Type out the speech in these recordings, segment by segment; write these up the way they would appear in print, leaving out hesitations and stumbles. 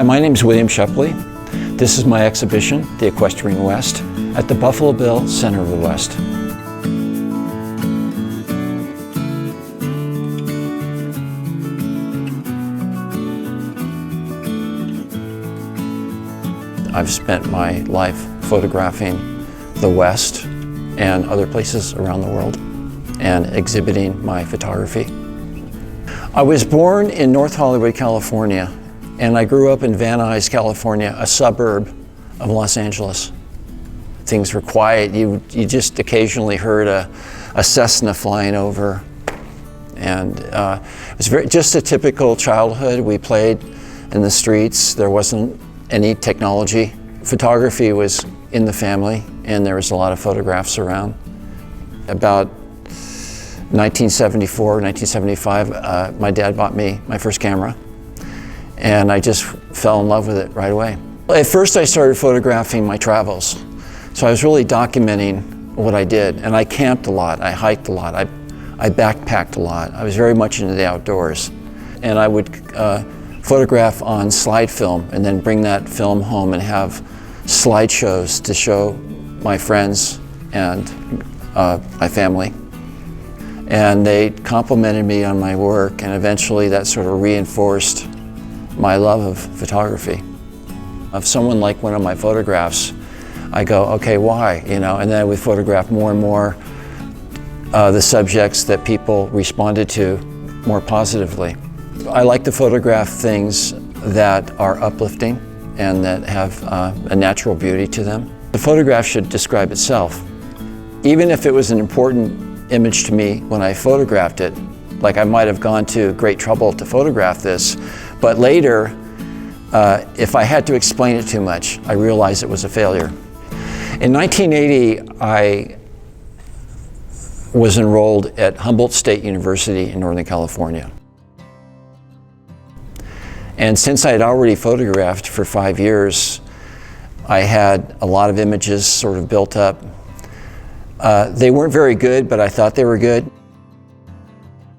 My name is William Shepley. This is my exhibition, the Equestrian West, at the Buffalo Bill Center of the West. I've spent my life photographing the West and other places around the world and exhibiting my photography. I was born in North Hollywood, California, and I grew up in Van Nuys, California, a suburb of Los Angeles. Things were quiet. You just occasionally heard a Cessna flying over. And it was just a typical childhood. We played in the streets. There wasn't any technology. Photography was in the family, and there was a lot of photographs around. About 1974, 1975, my dad bought me my first camera, and I just fell in love with it right away. At first I started photographing my travels, so I was really documenting what I did, and I camped a lot, I hiked a lot, I backpacked a lot. I was very much into the outdoors, and I would photograph on slide film and then bring that film home and have slideshows to show my friends and my family. And they complimented me on my work, and eventually that sort of reinforced my love of photography. If someone liked one of my photographs, I go, okay, why? You know, and then I would photograph more and more the subjects that people responded to more positively. I like to photograph things that are uplifting and that have a natural beauty to them. The photograph should describe itself. Even if it was an important image to me when I photographed it, like I might have gone to great trouble to photograph this, but later, if I had to explain it too much, I realized it was a failure. In 1980, I was enrolled at Humboldt State University in Northern California. And since I had already photographed for 5 years, I had a lot of images sort of built up. They weren't very good, but I thought they were good.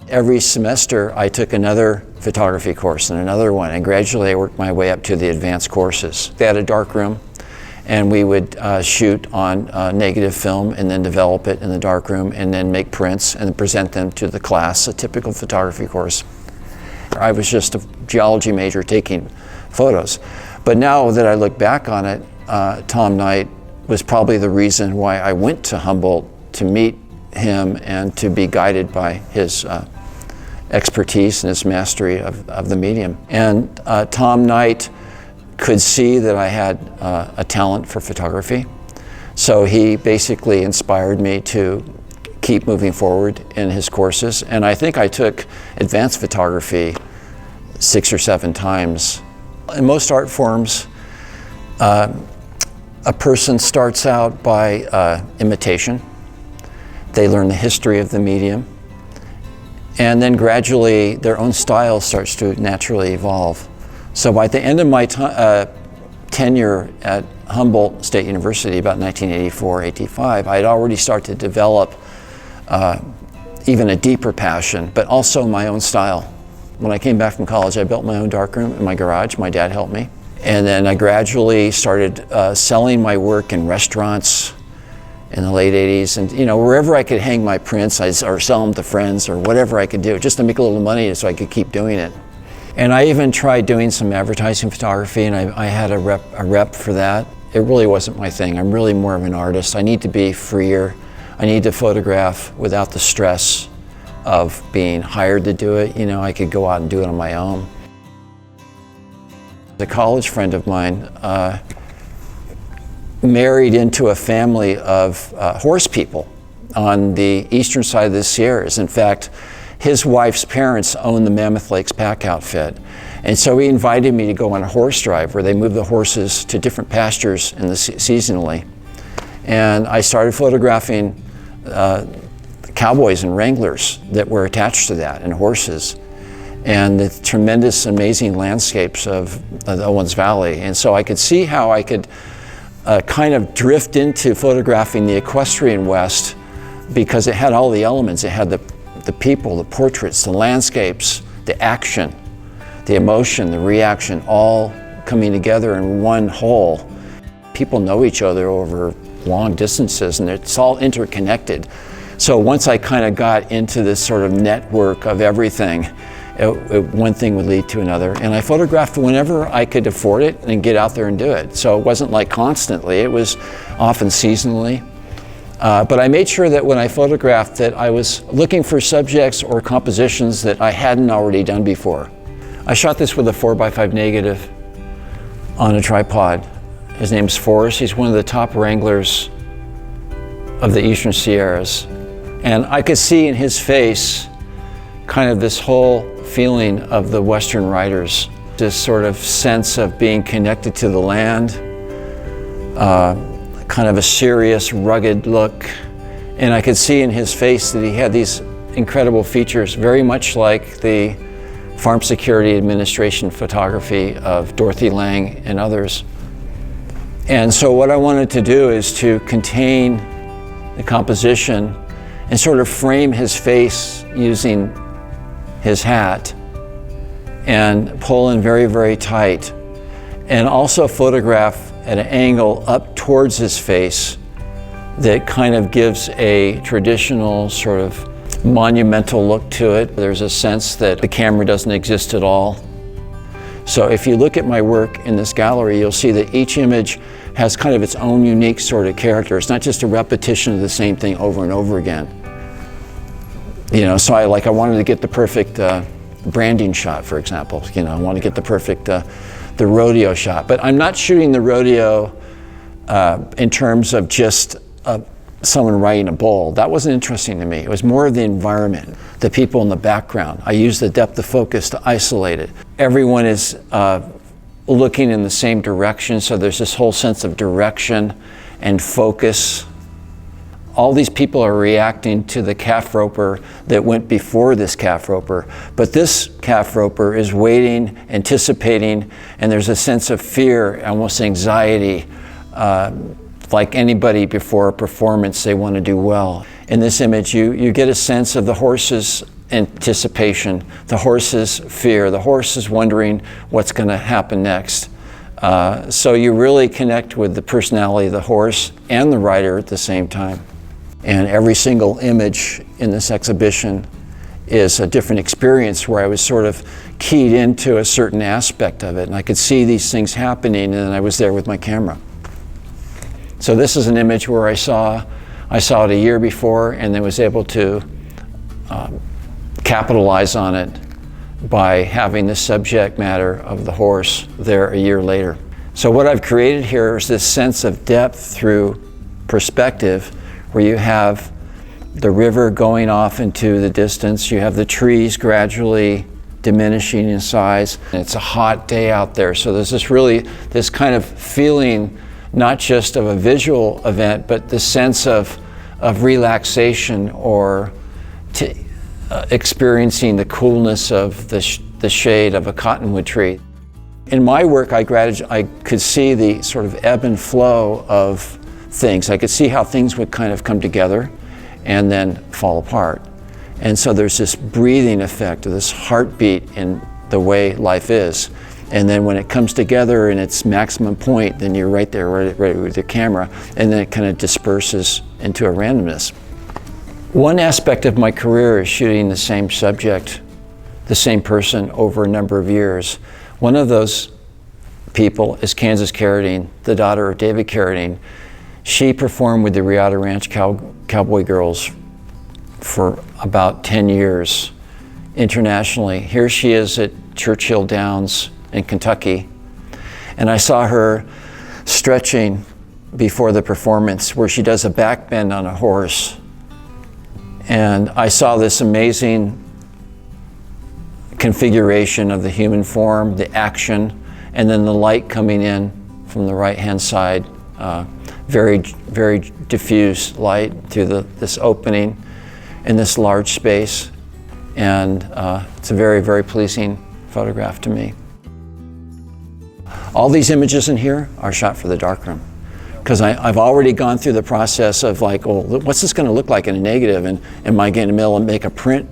Every semester, I took another photography course and another one, and gradually I worked my way up to the advanced courses. They had a dark room, and we would shoot on negative film and then develop it in the dark room and then make prints and present them to the class, a typical photography course. I was just a geology major taking photos. But now that I look back on it, Tom Knight was probably the reason why I went to Humboldt, to meet him and to be guided by his expertise and his mastery of the medium. And Tom Knight could see that I had a talent for photography, so he basically inspired me to keep moving forward in his courses. And I think I took advanced photography 6 or 7 times. In most art forms, a person starts out by imitation. They learn the history of the medium, and then gradually their own style starts to naturally evolve. So by the end of my tenure at Humboldt State University, about 1984-85, I had already started to develop even a deeper passion, but also my own style. When I came back from college, I built my own darkroom in my garage. My dad helped me. And then I gradually started selling my work in restaurants in the late 80s. And you know, wherever I could hang my prints, or sell them to friends or whatever I could do, just to make a little money so I could keep doing it. And I even tried doing some advertising photography, and I had a rep for that. It really wasn't my thing. I'm really more of an artist. I need to be freer. I need to photograph without the stress of being hired to do it. You know, I could go out and do it on my own. A college friend of mine married into a family of horse people on the eastern side of the Sierras. In fact, his wife's parents owned the Mammoth Lakes pack outfit. And so he invited me to go on a horse drive where they move the horses to different pastures in the seasonally. And I started photographing cowboys and wranglers that were attached to that, and horses, and the tremendous, amazing landscapes of the Owens Valley. And so I could see how I could kind of drift into photographing the Equestrian West, because it had all the elements. It had the people, the portraits, the landscapes, the action, the emotion, the reaction, all coming together in one whole. People know each other over long distances, and it's all interconnected. So once I kind of got into this sort of network of everything, one thing would lead to another. And I photographed whenever I could afford it and get out there and do it. So it wasn't like constantly, it was often seasonally. But I made sure that when I photographed that I was looking for subjects or compositions that I hadn't already done before. I shot this with a 4x5 negative on a tripod. His name's Forrest. He's one of the top wranglers of the Eastern Sierras. And I could see in his face kind of this whole feeling of the Western riders, this sort of sense of being connected to the land, kind of a serious, rugged look. And I could see in his face that he had these incredible features, very much like the Farm Security Administration photography of Dorothy Lang and others. And so what I wanted to do is to contain the composition and sort of frame his face using his hat and pull in very, very tight, and also photograph at an angle up towards his face that kind of gives a traditional sort of monumental look to it. There's a sense that the camera doesn't exist at all. So if you look at my work in this gallery, you'll see that each image has kind of its own unique sort of character. It's not just a repetition of the same thing over and over again. You know, so I wanted to get the perfect branding shot, for example. You know, I want to get the perfect the rodeo shot. But I'm not shooting the rodeo in terms of just someone riding a bull. That wasn't interesting to me. It was more of the environment, the people in the background. I used the depth of focus to isolate it. Everyone is looking in the same direction, so there's this whole sense of direction and focus. All these people are reacting to the calf roper that went before this calf roper, but this calf roper is waiting, anticipating, and there's a sense of fear, almost anxiety. Like anybody before a performance, they want to do well. In this image, you get a sense of the horse's anticipation, the horse's fear, the horse is wondering what's going to happen next. So you really connect with the personality of the horse and the rider at the same time. And every single image in this exhibition is a different experience where I was sort of keyed into a certain aspect of it, and I could see these things happening, and I was there with my camera. So this is an image where I saw it a year before, and then was able to capitalize on it by having the subject matter of the horse there a year later. So what I've created here is this sense of depth through perspective, where you have the river going off into the distance, you have the trees gradually diminishing in size, and it's a hot day out there. So there's this kind of feeling, not just of a visual event, but the sense of relaxation, or experiencing the coolness of the shade of a cottonwood tree. In my work, I could see the sort of ebb and flow of things. I could see how things would kind of come together and then fall apart. And so there's this breathing effect, this heartbeat in the way life is. And then when it comes together in its maximum point, then you're right there, ready with your camera, and then it kind of disperses into a randomness. One aspect of my career is shooting the same subject, the same person over a number of years. One of those people is Kansas Carradine, the daughter of David Carradine. She performed with the Riata Ranch Cowboy Girls for about 10 years internationally. Here she is at Churchill Downs in Kentucky, and I saw her stretching before the performance where she does a back bend on a horse, and I saw this amazing configuration of the human form, the action, and then the light coming in from the right-hand side, very, very diffuse light through this opening in this large space, and it's a very, very pleasing photograph to me. All these images in here are shot for the darkroom, because I've already gone through the process of like, well, what's this going to look like in a negative, and am I going to be able to make a print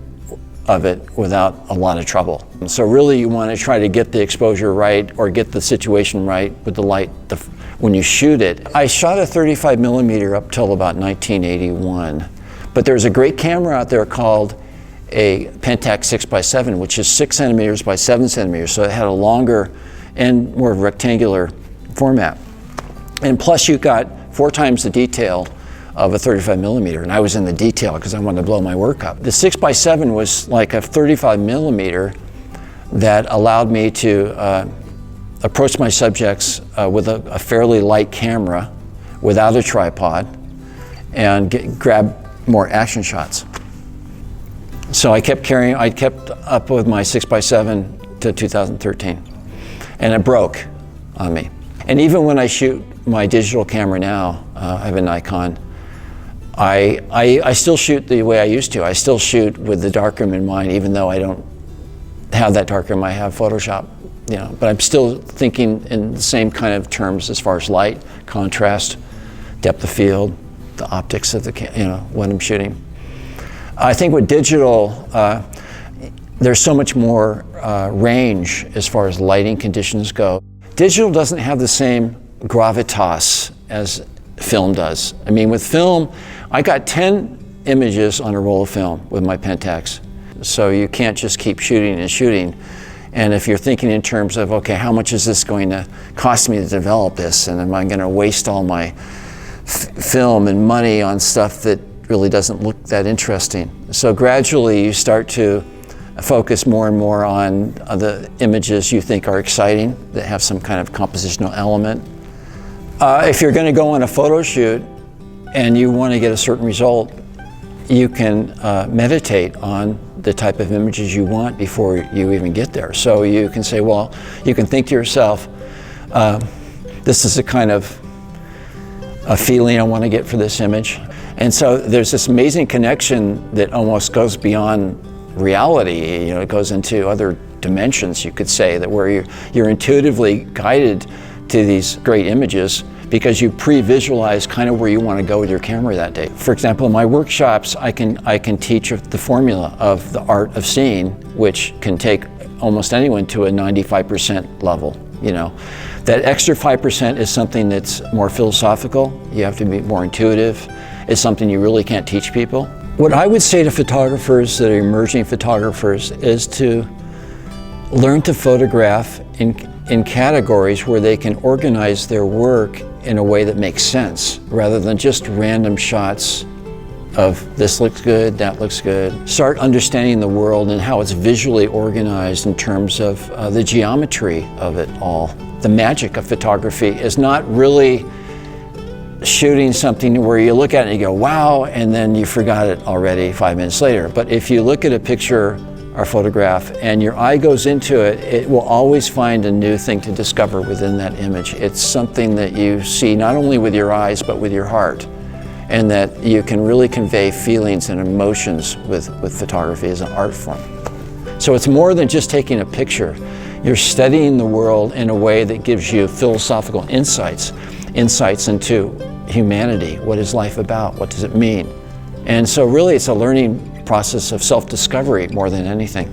of it without a lot of trouble. So really you want to try to get the exposure right or get the situation right with the light when you shoot it. I shot a 35 millimeter up till about 1981, but there's a great camera out there called a Pentax 6x7, which is 6 centimeters by 7 centimeters, so it had a longer and more rectangular format. And plus you got 4 times the detail of a 35 millimeter, and I was in the detail because I wanted to blow my work up. The 6x7 was like a 35 millimeter that allowed me to approach my subjects with a fairly light camera without a tripod and grab more action shots. So I kept up with my 6x7 to 2013, and it broke on me. And even when I shoot my digital camera now, I have a Nikon, I still shoot the way I used to. I still shoot with the darkroom in mind, even though I don't have that darkroom, I have Photoshop, you know, but I'm still thinking in the same kind of terms as far as light, contrast, depth of field, the optics of the, you know, what I'm shooting. I think with digital, there's so much more range as far as lighting conditions go. Digital doesn't have the same gravitas as film does. I mean, with film, I got 10 images on a roll of film with my Pentax. So you can't just keep shooting and shooting. And if you're thinking in terms of, okay, how much is this going to cost me to develop this? And am I going to waste all my film and money on stuff that really doesn't look that interesting? So gradually you start to focus more and more on the images you think are exciting, that have some kind of compositional element. If you're going to go on a photo shoot and you want to get a certain result, you can meditate on the type of images you want before you even get there. So you can say, well, you can think to yourself, this is the kind of a feeling I want to get for this image. And so there's this amazing connection that almost goes beyond reality. You know, it goes into other dimensions, you could say, that where you're intuitively guided to these great images because you pre-visualize kind of where you want to go with your camera that day. For example, in my workshops, I can teach the formula of the art of seeing, which can take almost anyone to a 95% level. You know, that extra 5% is something that's more philosophical. You have to be more intuitive. It's something you really can't teach people. What I would say to photographers that are emerging photographers is to learn to photograph in categories where they can organize their work in a way that makes sense, rather than just random shots of this looks good, that looks good. Start understanding the world and how it's visually organized in terms of the geometry of it all. The magic of photography is not really shooting something where you look at it and you go, wow, and then you forgot it already 5 minutes later. But if you look at a picture or photograph and your eye goes into it, it will always find a new thing to discover within that image. It's something that you see not only with your eyes, but with your heart, and that you can really convey feelings and emotions with photography as an art form. So it's more than just taking a picture. You're studying the world in a way that gives you philosophical insights into humanity. What is life about? What does it mean? And so really it's a learning process of self-discovery more than anything.